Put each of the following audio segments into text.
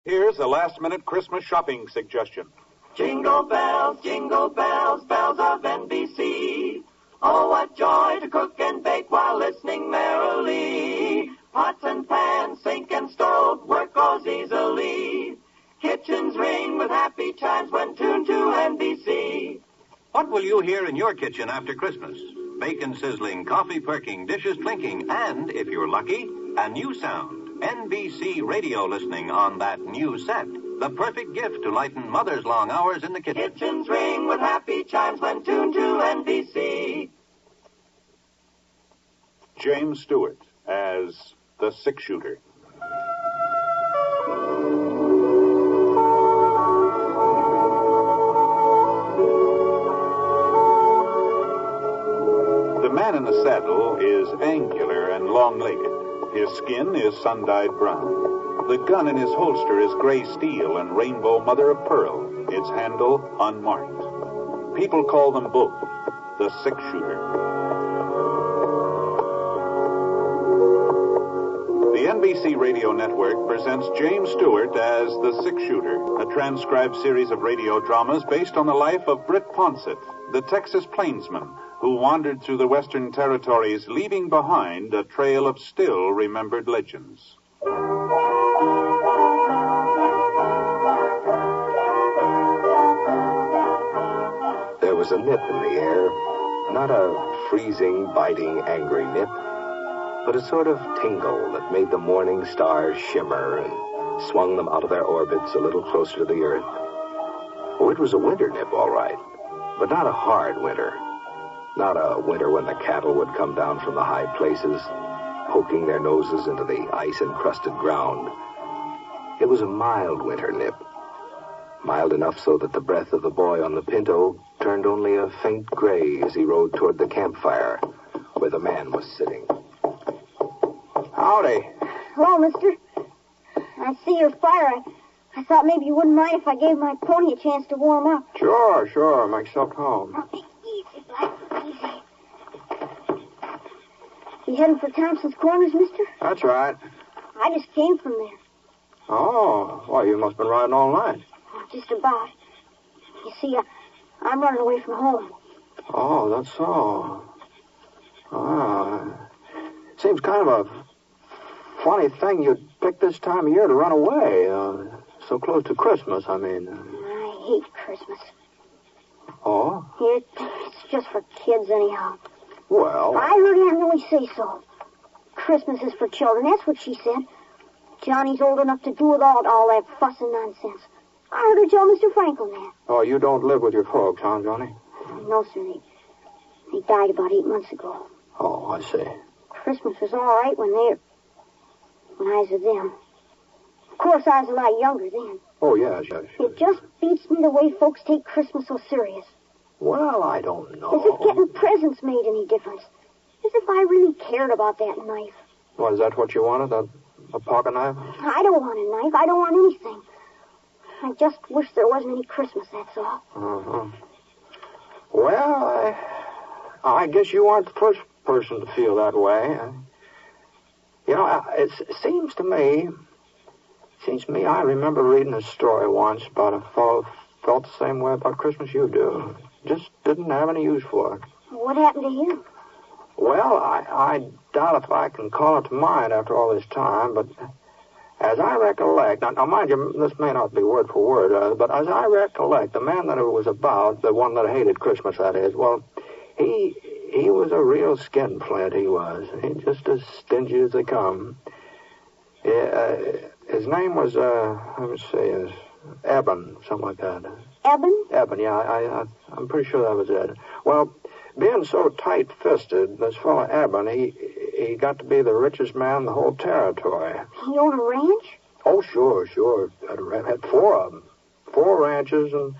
Here's a last-minute Christmas shopping suggestion. Jingle bells, bells of NBC. Oh, what joy to cook and bake while listening merrily. Pots and pans, sink and stove, work goes easily. Kitchens ring with happy chimes when tuned to NBC. What will you hear in your kitchen after Christmas? Bacon sizzling, coffee perking, dishes clinking, and, if you're lucky, a new sound. NBC radio listening on that new set. The perfect gift to lighten mother's long hours in the kitchen. Kitchens ring with happy chimes when tuned to NBC. James Stewart as the six-shooter. The man in the saddle is angular and long-legged. His skin is sun-dyed brown. The gun in his holster is gray steel and rainbow mother-of-pearl, its handle unmarked. People call them both the six-shooter. The NBC Radio Network presents James Stewart as the six-shooter, a transcribed series of radio dramas based on the life of Britt Ponset, the Texas plainsman who wandered through the Western Territories, leaving behind a trail of still-remembered legends. There was a nip in the air, not a freezing, biting, angry nip, but a sort of tingle that made the morning stars shimmer and swung them out of their orbits a little closer to the earth. Oh, it was a winter nip, all right, but not a hard winter. Not a winter when the cattle would come down from the high places, poking their noses into the ice-encrusted ground. It was a mild winter nip. Mild enough so that the breath of the boy on the pinto turned only a faint gray as he rode toward the campfire where the man was sitting. Howdy. Hello, mister. I see your fire. I thought maybe you wouldn't mind if I gave my pony a chance to warm up. Sure. Make yourself home. Okay, easy, Black, easy. You heading for Thompson's Corners, mister? That's right. I just came from there. Oh, well, you must have been riding all night. Just about. You see, I'm running away from home. Oh, that's so. Seems kind of a funny thing you'd pick this time of year to run away. So close to Christmas, I mean. I hate Christmas. Oh? It's just for kids, anyhow. Well... I heard Aunt Millie say so. Christmas is for children, that's what she said. Johnny's old enough to do without all that fuss and nonsense. I heard her tell Mr. Franklin that. Oh, you don't live with your folks, huh, Johnny? No, sir. They died about 8 months ago. Oh, I see. Christmas was all right when I was with them. Of course, I was a lot younger then. Oh, yes. It just beats me the way folks take Christmas so serious. Well, I don't know. As if getting presents made any difference. As if I really cared about that knife. Well, is that what you wanted, a pocket knife? I don't want a knife. I don't want anything. I just wish there wasn't any Christmas, that's all. Uh-huh. Well, I guess you aren't the first person to feel that way. You know, it seems to me, I remember reading a story once about a fellow who felt the same way about Christmas you do. Just didn't have any use for it. What happened to him? Well, I doubt if I can call it to mind after all this time, but as I recollect, now mind you, this may not be word for word, but as I recollect, the man that it was about, the one that hated Christmas, that is, well, he was a real skinflint, he was. He just as stingy as they come. His name was, let me see, Eben, something like that. Eben? Eben, yeah, I'm pretty sure that was it. Well, being so tight-fisted, this fellow Eben, he got to be the richest man in the whole territory. He owned a ranch? Oh, sure. Had 4 of them. 4 ranches and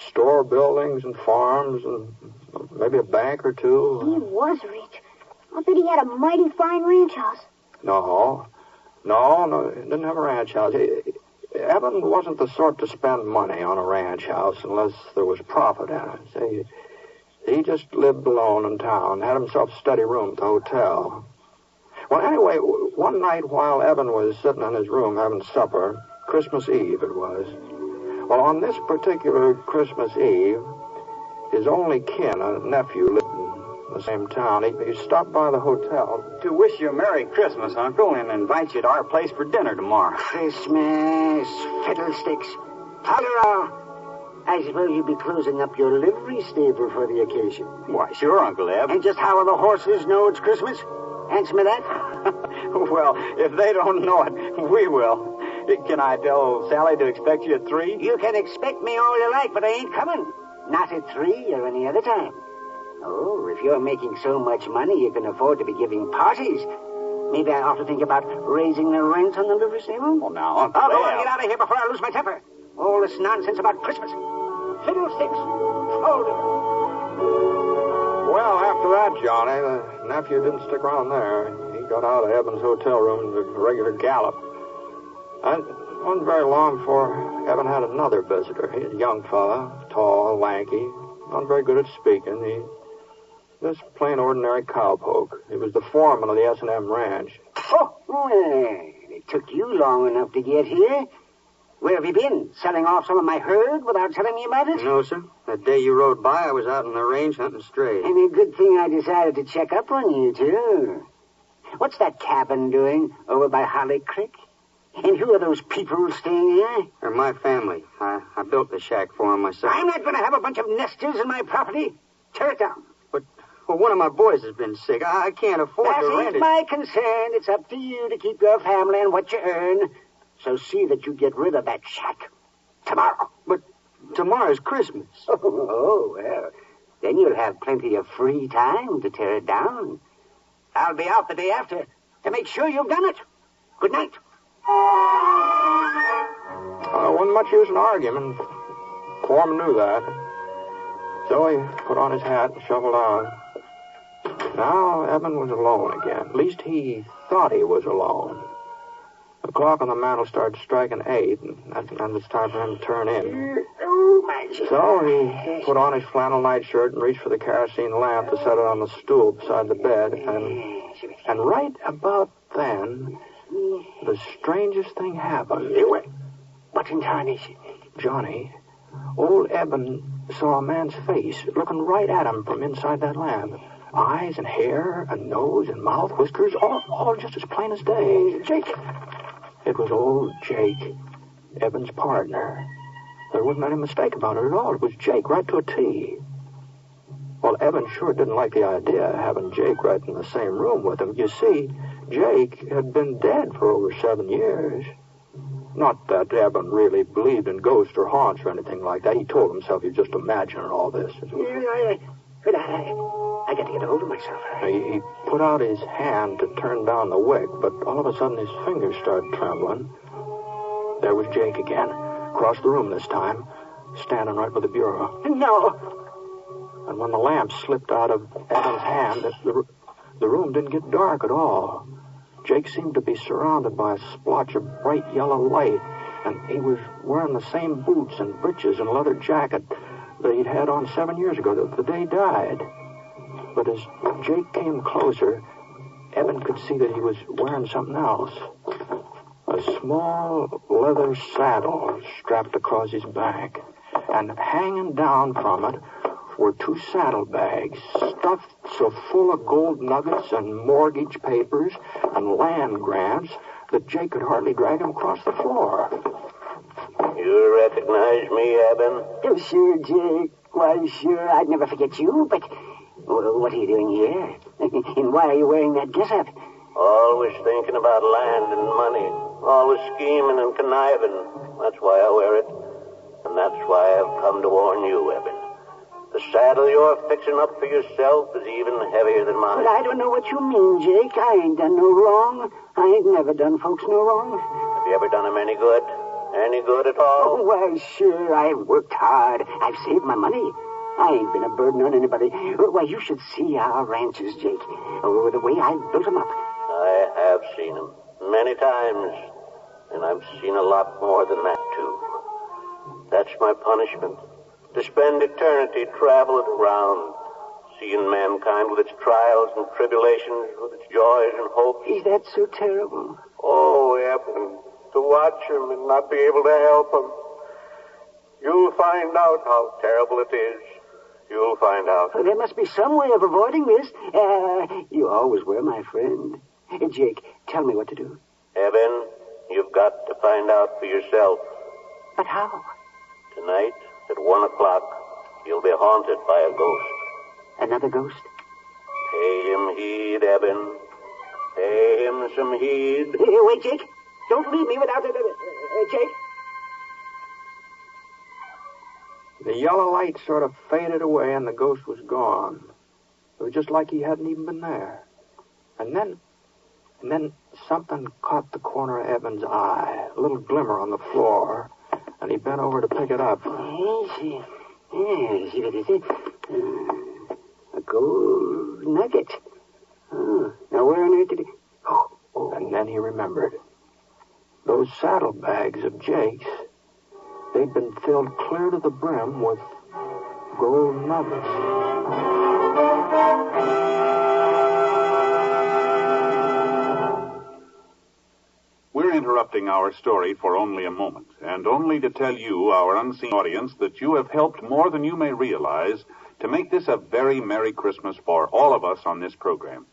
store buildings and farms and maybe a bank or 2. He was rich. I bet he had a mighty fine ranch house. No, he didn't have a ranch house. Eben wasn't the sort to spend money on a ranch house unless there was profit in it. See, he just lived alone in town, had himself a steady room at the hotel. Well, anyway, one night while Eben was sitting in his room having supper, Christmas Eve it was. Well, on this particular Christmas Eve, his only kin, a nephew, lived in the same town. He stopped by the hotel. To wish you a Merry Christmas, Uncle, and invite you to our place for dinner tomorrow. Christmas, fiddlesticks. Holler! I suppose you'd be closing up your livery stable for the occasion. Why, sure, Uncle Eb. And just how will the horses know it's Christmas? Answer me that. Well, if they don't know it, we will. Can I tell Sally to expect you at 3? You can expect me all you like, but I ain't coming. Not at 3 or any other time. Oh, if you're making so much money you can afford to be giving parties, maybe I ought to think about raising the rent on the livery stable. Well, now, Uncle I'll go Eb. and get out of here before I lose my temper. All this nonsense about Christmas. Fiddlesticks. Hold it. Well, after that, Johnny, the nephew didn't stick around there. He got out of Eben's hotel room in a regular gallop. And it wasn't very long before Eben had another visitor. He was a young fella, tall, lanky, not very good at speaking. He just plain ordinary cowpoke. He was the foreman of the S&M ranch. Oh, well, it took you long enough to get here. Where have you been? Selling off some of my herd without telling me about it? No, sir. That day you rode by, I was out in the range hunting strays. And a good thing I decided to check up on you, too. What's that cabin doing over by Holly Creek? And who are those people staying there? They're my family. I built the shack for them myself. I'm not going to have a bunch of nesters in my property. Tear it down. But one of my boys has been sick. I can't afford That to rent ain't it. my concern. It's up to you to keep your family and what you earn. So see that you get rid of that shack tomorrow. But tomorrow's Christmas. Oh, well, then you'll have plenty of free time to tear it down. I'll be out the day after to make sure you've done it. Good night. Wasn't much use in arguing. Foreman knew that. So he put on his hat and shuffled out. Now Eben was alone again. At least he thought he was alone. The clock on the mantel started striking 8, and it's time for him to turn in. So he put on his flannel nightshirt and reached for the kerosene lamp to set it on the stool beside the bed. And right about then, the strangest thing happened. What in tarnation? Johnny, old Eben saw a man's face looking right at him from inside that lamp. Eyes and hair and nose and mouth, whiskers, all just as plain as day. Jake. It was old Jake, Eben's partner. There wasn't any mistake about it at all. It was Jake right to a T. Well, Eben sure didn't like the idea of having Jake right in the same room with him. You see, Jake had been dead for over 7 years. Not that Eben really believed in ghosts or haunts or anything like that. He told himself he was just imagining all this. I got to get a hold of myself. He put out his hand to turn down the wick, but all of a sudden his fingers started trembling. There was Jake again, across the room this time, standing right by the bureau. No. And when the lamp slipped out of Eben's hand, the room didn't get dark at all. Jake seemed to be surrounded by a splotch of bright yellow light, and he was wearing the same boots and breeches and leather jacket that he'd had on 7 years ago, the day he died. But as Jake came closer, Eben could see that he was wearing something else. A small leather saddle strapped across his back, and hanging down from it were 2 saddlebags stuffed so full of gold nuggets and mortgage papers and land grants that Jake could hardly drag him across the floor. You recognize me, Eben? Oh, sure, Jake. Why, sure, I'd never forget you, but what are you doing here? And why are you wearing that getup? Always thinking about land and money. Always scheming and conniving. That's why I wear it. And that's why I've come to warn you, Eben. The saddle you're fixing up for yourself is even heavier than mine. But I don't know what you mean, Jake. I ain't done no wrong. I ain't never done folks no wrong. Have you ever done them any good? Any good at all? Oh, why, sure, I've worked hard. I've saved my money. I ain't been a burden on anybody. Why, you should see our ranches, Jake. Oh, the way I've built them up. I have seen them many times, and I've seen a lot more than that, too. That's my punishment. To spend eternity traveling around, seeing mankind with its trials and tribulations, with its joys and hopes. Is that so terrible? Oh, Eben, to watch him and not be able to help him. You'll find out how terrible it is. You'll find out. Oh, there must be some way of avoiding this. You always were my friend. Jake, tell me what to do. Evan, you've got to find out for yourself. But how? Tonight, at 1 o'clock, you'll be haunted by a ghost. Another ghost? Pay him heed, Evan. Pay him some heed. Wait, Jake. Don't leave me without it. Jake? The yellow light sort of faded away and the ghost was gone. It was just like he hadn't even been there. And then something caught the corner of Evan's eye, a little glimmer on the floor, and he bent over to pick it up. Yes, what is it? A gold nugget. Oh, now where on earth did it... Oh. And then he remembered. Those saddlebags of Jake's, they'd been filled clear to the brim with gold nuggets. We're interrupting our story for only a moment, and only to tell you, our unseen audience, that you have helped more than you may realize to make this a very Merry Christmas for all of us on this program.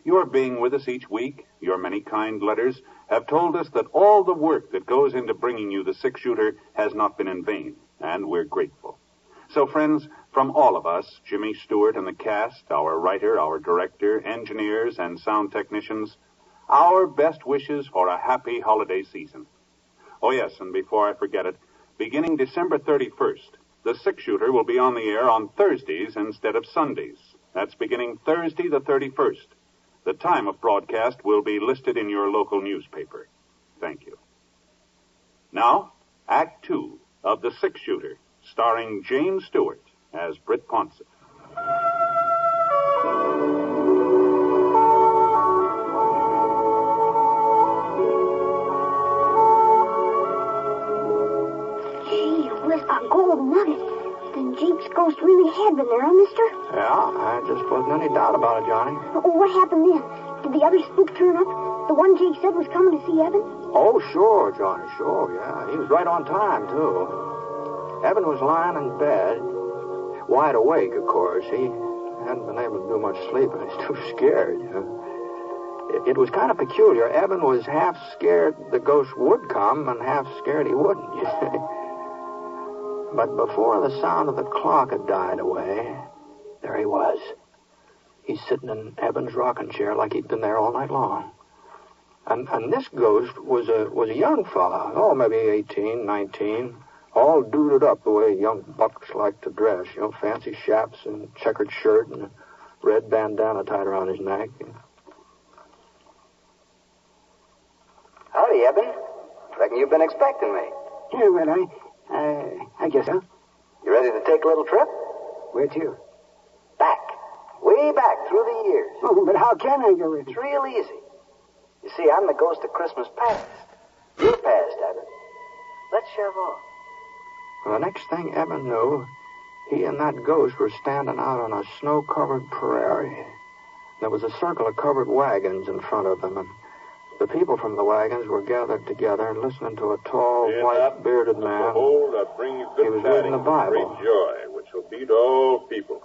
Your being with us each week, your many kind letters, have told us that all the work that goes into bringing you the six-shooter has not been in vain, and we're grateful. So, friends, from all of us, Jimmy Stewart and the cast, our writer, our director, engineers, and sound technicians, our best wishes for a happy holiday season. Oh, yes, and before I forget it, beginning December 31st, the six-shooter will be on the air on Thursdays instead of Sundays. That's beginning Thursday the 31st. The time of broadcast will be listed in your local newspaper. Thank you. Now, Act 2 of The Six-Shooter, starring James Stewart as Britt Ponset. Gee whiz, a gold nugget. Then Jake's ghost really had been there, huh, mister? Yeah, there just wasn't any doubt about it, Johnny. Oh, what happened then? Did the other spook turn up? The one Jake said was coming to see Evan? Oh, sure, Johnny, sure, yeah. He was right on time, too. Evan was lying in bed, wide awake, of course. He hadn't been able to do much sleeping. He was too scared. It was kind of peculiar. Evan was half scared the ghost would come and half scared he wouldn't, you see. But before the sound of the clock had died away, there he was. He's sitting in Evan's rocking chair like he'd been there all night long. And this ghost was a young fella, maybe 18, 19, all duded up the way young bucks like to dress, fancy chaps and checkered shirt and a red bandana tied around his neck. Howdy, Evan. Reckon you've been expecting me. Yeah, well, I guess so. You ready to take a little trip? Where to? Back. Way back through the years. Oh, but how can I go with It's you? real easy. You see, I'm the ghost of Christmas past. Your past, Evan. Let's shove off. Well, the next thing Evan knew, he and that ghost were standing out on a snow-covered prairie. There was a circle of covered wagons in front of them, and the people from the wagons were gathered together listening to a tall, white-bearded man. Behold, I bring you good He was reading the tidings of Bible. great joy, which will be to all people.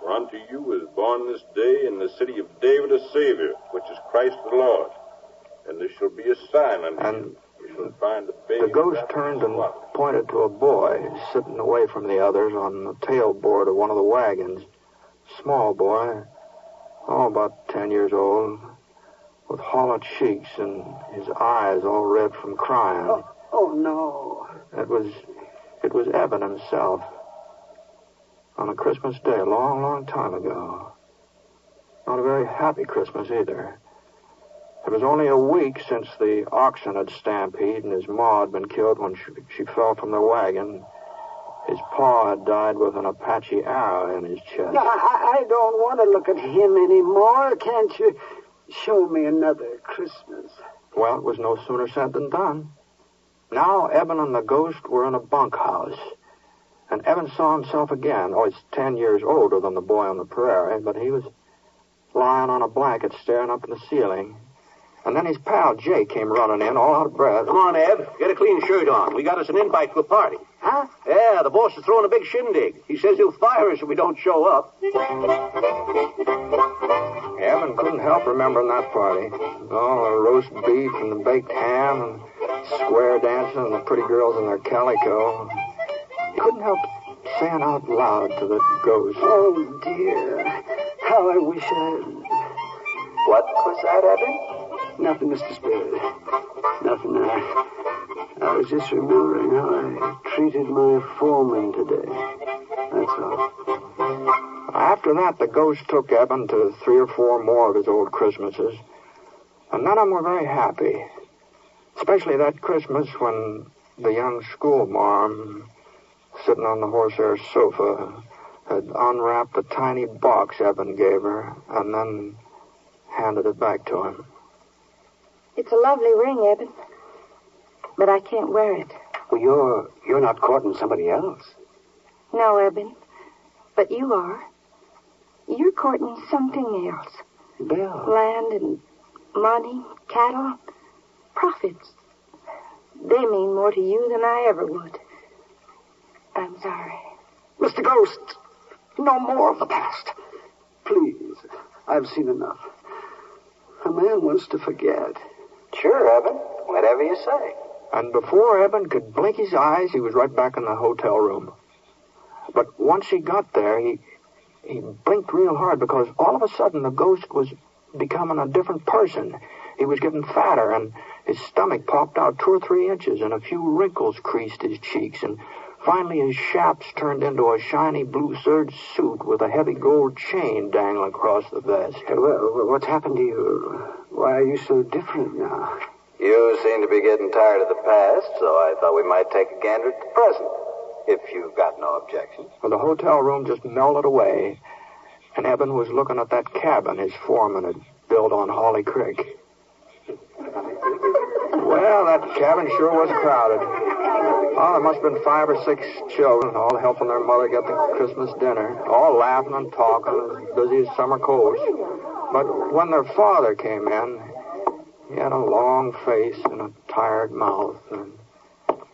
For unto you is born this day in the city of David a Savior, which is Christ the Lord. And this shall be a sign unto you. You shall find the baby. The ghost turned and pointed to a boy sitting away from the others on the tailboard of one of the wagons. Small boy, about 10 years old, with hollow cheeks and his eyes all red from crying. Oh, no. It was Evan himself. On a Christmas day, a long, long time ago. Not a very happy Christmas either. It was only a week since the oxen had stampeded and his ma had been killed when she fell from the wagon. His paw had died with an Apache arrow in his chest. No, I don't want to look at him anymore. Can't you show me another Christmas? Well, it was no sooner said than done. Now Evan and the ghost were in a bunkhouse. And Evan saw himself again. He's 10 years older than the boy on the prairie, but he was lying on a blanket staring up at the ceiling. And then his pal Jay came running in, all out of breath. Come on, Eb. Get a clean shirt on. We got us an invite to a party. Huh? Yeah, the boss is throwing a big shindig. He says he'll fire us if we don't show up. Evan couldn't help remembering that party. Oh, the roast beef and the baked ham and square dancing and the pretty girls in their calico. Couldn't help saying out loud to the ghost. Oh, dear. How I wish I... What was that, Evan? Nothing, Mr. Spirit. Nothing. I was just remembering how I treated my foreman today. That's all. After that, the ghost took Eben to 3 or 4 more of his old Christmases. And none of them were very happy. Especially that Christmas when the young schoolmarm, sitting on the horsehair sofa, had unwrapped a tiny box Eben gave her and then handed it back to him. It's a lovely ring, Eben, but I can't wear it. Well, you're not courting somebody else. No, Eben, but you are. You're courting something else. Bill. Land and money, cattle, profits. They mean more to you than I ever would. I'm sorry. Mr. Ghost, no more of the past. Please, I've seen enough. A man wants to forget. Sure, Evan. Whatever you say. And before Eben could blink his eyes, he was right back in the hotel room. But once he got there, he blinked real hard because all of a sudden the ghost was becoming a different person. He was getting fatter, and his stomach popped out 2 or 3 inches, and a few wrinkles creased his cheeks, and finally his chaps turned into a shiny blue serge suit with a heavy gold chain dangling across the vest. Well, what's happened to you? Why are you so different now? You seem to be getting tired of the past, so I thought we might take a gander at the present, if you've got no objections. Well, the hotel room just melted away, and Eben was looking at that cabin his foreman had built on Holly Creek. Well, that cabin sure was crowded. Oh, there must have been 5 or 6 children, all helping their mother get the Christmas dinner, all laughing and talking, as busy as summer coals. But when their father came in, he had a long face and a tired mouth, and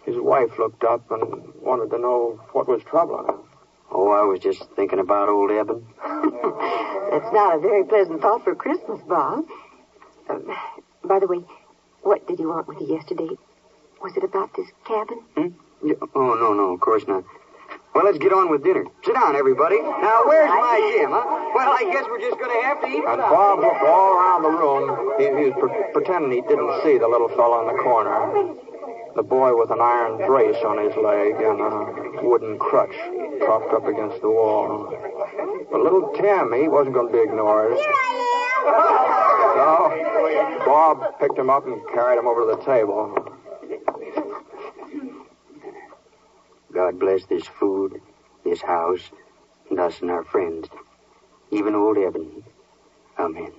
his wife looked up and wanted to know what was troubling him. Oh, I was just thinking about old Eben. That's not a very pleasant thought for Christmas, Bob. By the way, what did you want with you yesterday? Was it about this cabin? Yeah. Oh, no, of course not. Well, let's get on with dinner. Sit down, everybody. Now, where's my Jim, huh? Well, I guess we're just going to have to eat. And Bob looked all around the room. He was pretending he didn't see the little fellow in the corner. The boy with an iron brace on his leg and a wooden crutch propped up against the wall. But little Tim, he wasn't going to be ignored. Here I So Bob picked him up and carried him over to the table. God bless this food, this house, and us and our friends. Even old Eben. Amen.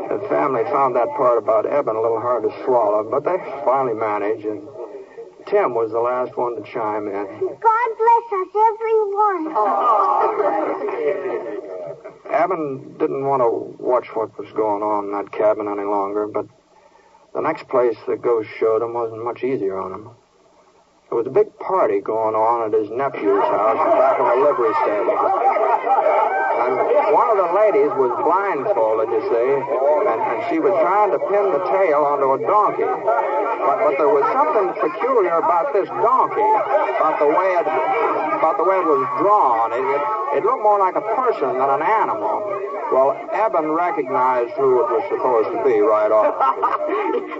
The family found that part about Eben a little hard to swallow, but they finally managed, and Tim was the last one to chime in. God bless us, everyone. Eben didn't want to watch what was going on in that cabin any longer, but the next place the ghost showed him wasn't much easier on him. There was a big party going on at his nephew's house back of the livery stable. And one of the ladies was blindfolded, you see, and she was trying to pin the tail onto a donkey. But there was something peculiar about this donkey, about the way it was drawn. It looked more like a person than an animal. Well, Eben recognized who it was supposed to be right off.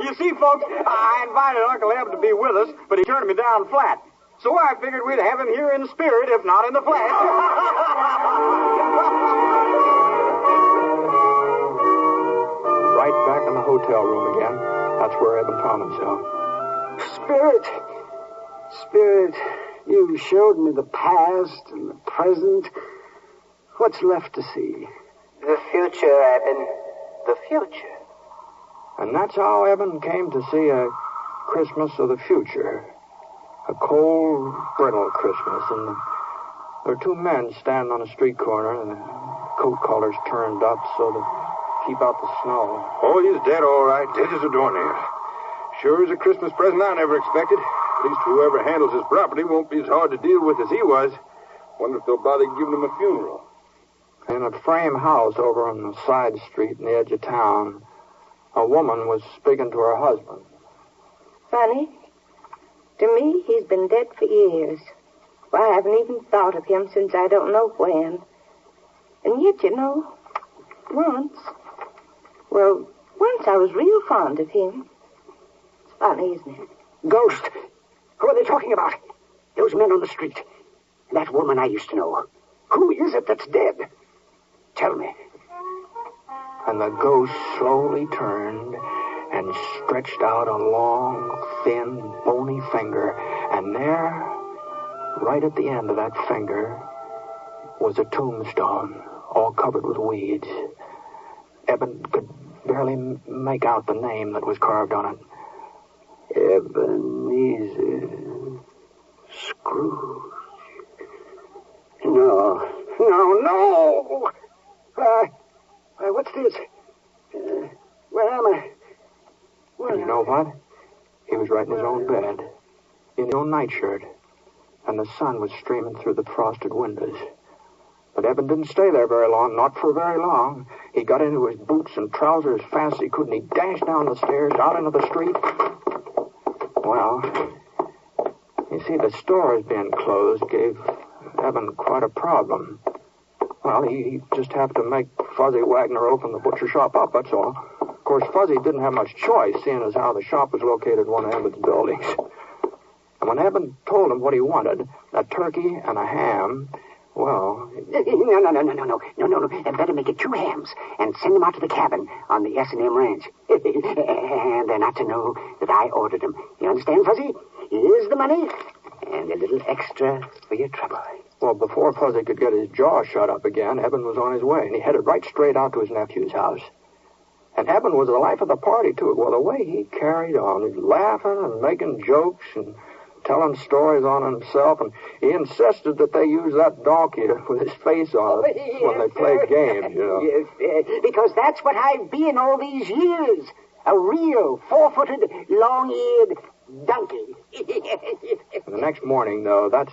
You see, folks, I invited Uncle Eb to be with us, but he turned me down flat. So I figured we'd have him here in the spirit, if not in the flesh. Right back in the hotel room again. That's where Eben found himself. Spirit, you showed me the past and the present. What's left to see? The future, Eben. The future. And that's how Eben came to see a Christmas of the future. A cold, brittle Christmas. And there were 2 men standing on a street corner, and the coat collars turned up so that keep out the snow. Oh, he's dead, all right. Dead as a doornail. Sure is a Christmas present I never expected. At least whoever handles his property won't be as hard to deal with as he was. Wonder if they'll bother giving him a funeral. In a frame house over on the side street in the edge of town, a woman was speaking to her husband. Funny. To me, he's been dead for years. Why, I haven't even thought of him since I don't know when. And yet, once I was real fond of him. It's funny, isn't it? Ghost. Who are they talking about? Those men on the street. That woman I used to know. Who is it that's dead? Tell me. And the ghost slowly turned and stretched out a long, thin, bony finger. And there, right at the end of that finger, was a tombstone, all covered with weeds. Eben could barely make out the name that was carved on it. Ebenezer Scrooge. No. What's this? Where am I? And you know what? He was right in his own bed, in his own nightshirt, and the sun was streaming through the frosted windows. But Eben didn't stay there very long, not for very long. He got into his boots and trousers as fast as he could, and he dashed down the stairs, out into the street. Well, you see, the stores being closed gave Eben quite a problem. Well, he just happened to make Fuzzy Wagner open the butcher shop up, that's all. Of course, Fuzzy didn't have much choice, seeing as how the shop was located in one of Eben's buildings. And when Eben told him what he wanted, a turkey and a ham, well... No. I'd better make it 2 hams and send them out to the cabin on the S&M ranch. And they're not to know that I ordered them. You understand, Fuzzy? Here's the money and a little extra for your trouble. Well, before Fuzzy could get his jaw shut up again, Eben was on his way, and he headed right straight out to his nephew's house. And Eben was the life of the party, too. Well, the way he carried on, he's laughing and making jokes and telling stories on himself, and he insisted that they use that donkey with his face on it when they played games, Yes, because that's what I've been all these years. A real 4-footed, long-eared donkey. And the next morning, though, that's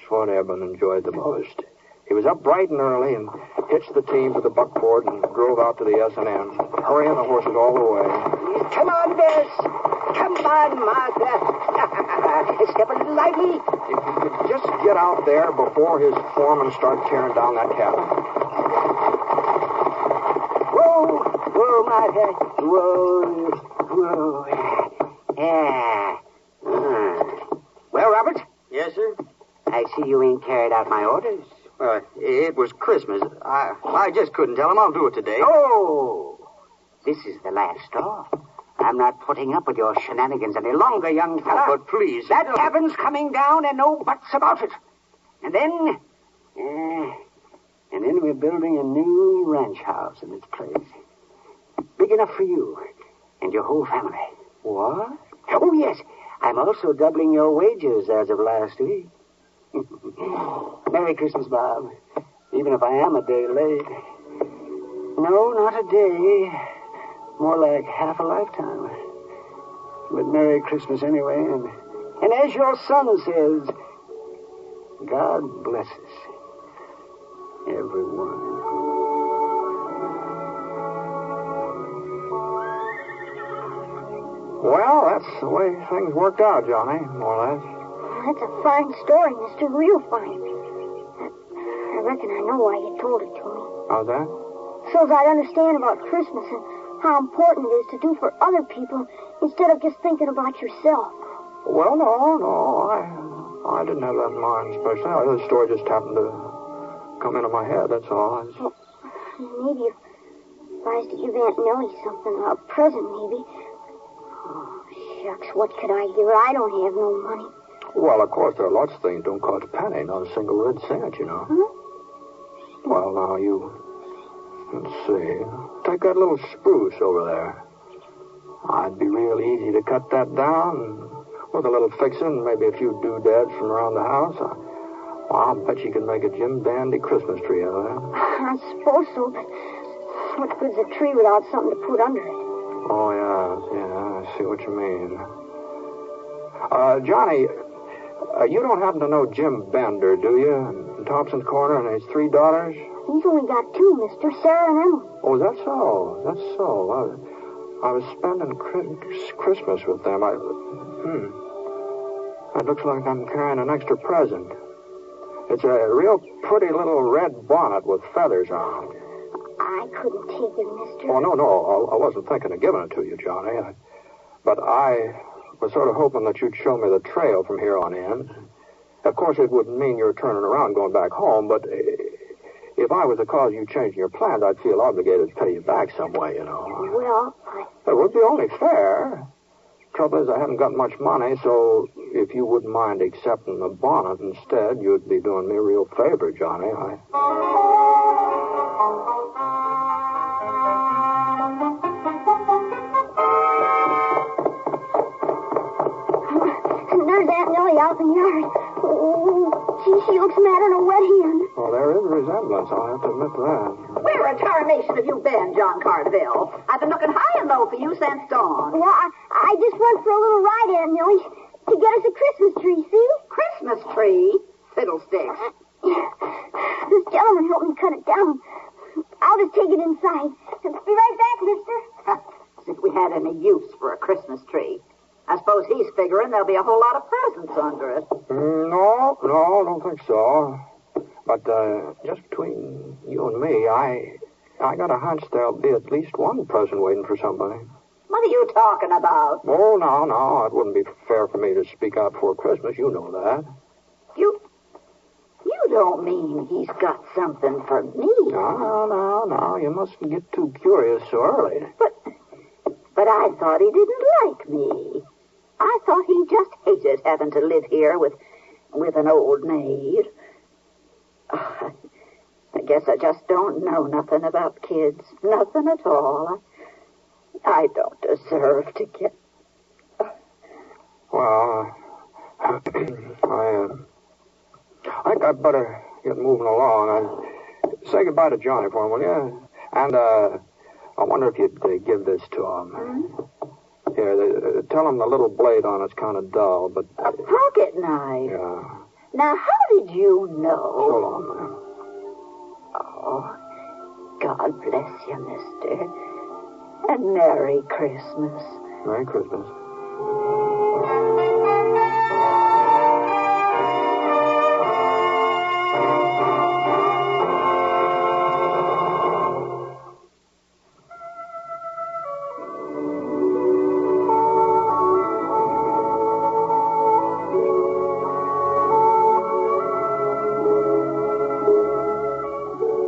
what Eben enjoyed the most. He was up bright and early and hitched the team to the buckboard and drove out to the S&M, hurrying the horses all the way. Come on, Bess. Come on, Martha. Step a little lively. If he could just get out there before his foreman started tearing down that cabin. Whoa, Martha. Whoa. Yeah. Well, Robert? Yes, sir? I see you ain't carried out my orders. It was Christmas. I just couldn't tell him I'll do it today. Oh, this is the last straw. I'm not putting up with your shenanigans any longer, young fella. But please... That cabin's coming down and no buts about it. And then we're building a new ranch house in its place. Big enough for you and your whole family. What? Oh, yes. I'm also doubling your wages as of last week. Merry Christmas, Bob. Even if I am a day late. No, not a day. More like half a lifetime. But Merry Christmas anyway. And as your son says, God blesses everyone. Well, that's the way things worked out, Johnny, more or less. That's a fine story, mister. Real fine. I reckon I know why you told it to me. How's that? So's I'd understand about Christmas and how important it is to do for other people instead of just thinking about yourself. Well, no. I didn't have that in mind, especially. The story just happened to come into my head, that's all. Well, maybe if I was to give Aunt Nellie something, a present, maybe. Oh, shucks, what could I give her? I don't have no money. Well, of course, there are lots of things don't cost a penny, not a single red cent, you know. Hmm? Well, now, let's see. Take that little spruce over there. It'd be real easy to cut that down, and with a little fixing, maybe a few doodads from around the house. I'll bet you can make a Jim Dandy Christmas tree out of that. I suppose so, but What good's a tree without something to put under it? Oh, yeah, I see what you mean. Johnny, you don't happen to know Jim Bender, do you? In Thompson's Corner and his 3 daughters? He's only got 2, mister, Sarah and Emily. Oh, that's so. That's so. I was spending Christmas with them. It looks like I'm carrying an extra present. It's a real pretty little red bonnet with feathers on it. I couldn't take it, mister. Oh, no. I wasn't thinking of giving it to you, Johnny. But I was sort of hoping that you'd show me the trail from here on in. Of course, it wouldn't mean you're turning around going back home, but if I was the cause of you changing your plans, I'd feel obligated to pay you back some way, you know. Well, It would be only fair. Trouble is, I haven't got much money, so if you wouldn't mind accepting the bonnet instead, you'd be doing me a real favor, Johnny. There's Aunt Nellie out in the yard. Oh, gee, she looks mad on a wet hen. Well, there is a resemblance, I'll have to admit to that. Where in tarnation have you been, John Carterville? I've been looking high and low for you since dawn. Well, I just went for a little ride, Aunt Nellie, to get us a Christmas tree, see? Christmas tree? Fiddlesticks. This gentleman helped me cut it down. I'll just take it inside. Be right back, mister. As if we had any use for a Christmas tree. I suppose he's figuring there'll be a whole lot of presents under it. No, I don't think so. But just between you and me, I got a hunch there'll be at least one present waiting for somebody. What are you talking about? Oh, no. It wouldn't be fair for me to speak out before Christmas. You know that. You don't mean he's got something for me? No. You mustn't get too curious so early. But I thought he didn't like me. I thought he just hated having to live here with an old maid. Oh, I guess I just don't know nothing about kids. Nothing at all. I don't deserve to get... Well, I think I'd better get moving along. Say goodbye to Johnny for him, will you? And, I wonder if you'd give this to him. Hmm? Here, tell him the little blade on it's kind of dull, but... A pocket knife? Yeah. Now, how did you know? So long, ma'am. Oh, God bless you, mister. And Merry Christmas. Merry Christmas.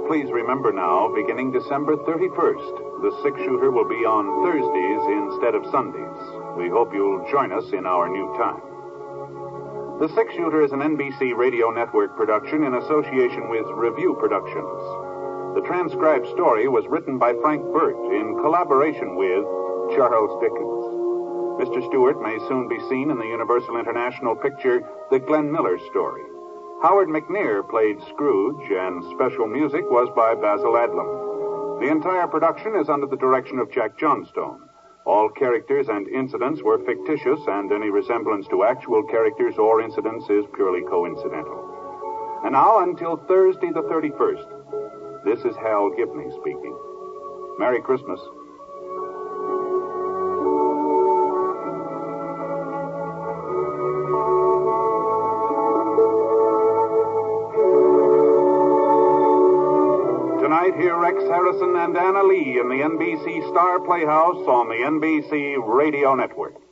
Please remember now, beginning December 31st, the six-shooter will be on Thursdays instead of Sundays. We hope you'll join us in our new time. The Six-Shooter is an NBC Radio Network production in association with Review Productions. The transcribed story was written by Frank Britt in collaboration with Charles Dickens. Mr. Stewart may soon be seen in the Universal International picture The Glenn Miller Story. Howard McNear played Scrooge, and special music was by Basil Adlam. The entire production is under the direction of Jack Johnstone. All characters and incidents were fictitious, and any resemblance to actual characters or incidents is purely coincidental. And now, until Thursday the 31st, this is Hal Gibney speaking. Merry Christmas. Tonight, hear Rex Harrison and Anna Lee in the NBC Star Playhouse on the NBC Radio Network.